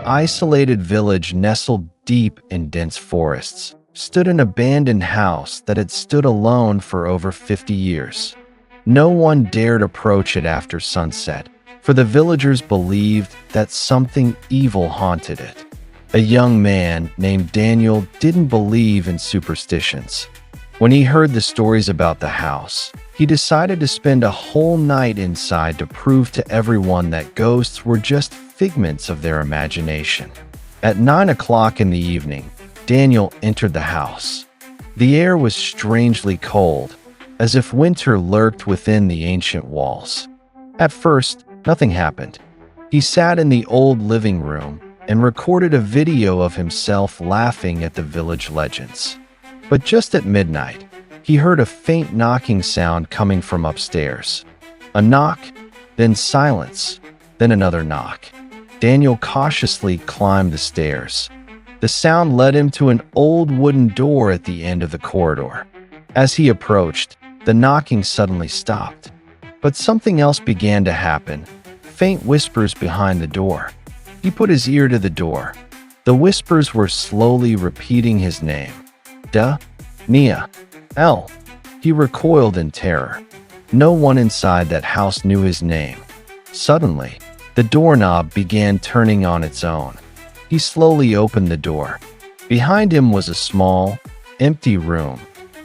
isolated village nestled deep in dense forests, stood an abandoned house that had stood alone for over 50 years. No one dared approach it after sunset, for the villagers believed that something evil haunted it. A young man named Daniel didn't believe in superstitions. When he heard the stories about the house, he decided to spend a whole night inside to prove to everyone that ghosts were just figments of their imagination. At 9 o'clock in the evening, Daniel entered the house. The air was strangely cold, as if winter lurked within the ancient walls. At first, nothing happened. He sat in the old living room and recorded a video of himself laughing at the village legends. But just at midnight, he heard a faint knocking sound coming from upstairs. A knock, then silence, then another knock. Daniel cautiously climbed the stairs. The sound led him to an old wooden door at the end of the corridor. As he approached, the knocking suddenly stopped. But something else began to happen, faint whispers behind the door. He put his ear to the door. The whispers were slowly repeating his name. Nia. L. He recoiled in terror. No one inside that house knew his name. Suddenly, the doorknob began turning on its own. He slowly opened the door. Behind him was a small, empty room,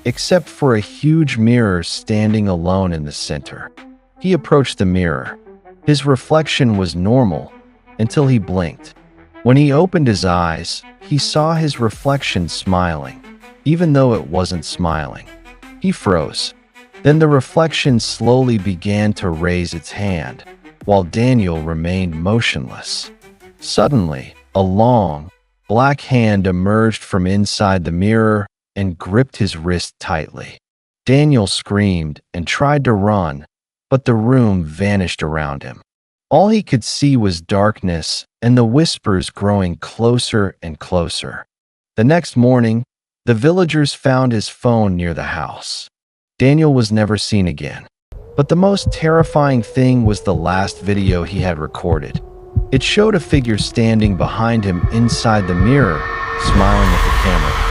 except for a huge mirror standing alone in the center. He approached the mirror. His reflection was normal until he blinked. When he opened his eyes, he saw his reflection smiling, even though it wasn't smiling. He froze. Then the reflection slowly began to raise its hand, while Daniel remained motionless. Suddenly, a long, black hand emerged from inside the mirror and gripped his wrist tightly. Daniel screamed and tried to run, but the room vanished around him. All he could see was darkness and the whispers growing closer and closer. The next morning, the villagers found his phone near the house. Daniel was never seen again. But the most terrifying thing was the last video he had recorded. It showed a figure standing behind him inside the mirror, smiling at the camera.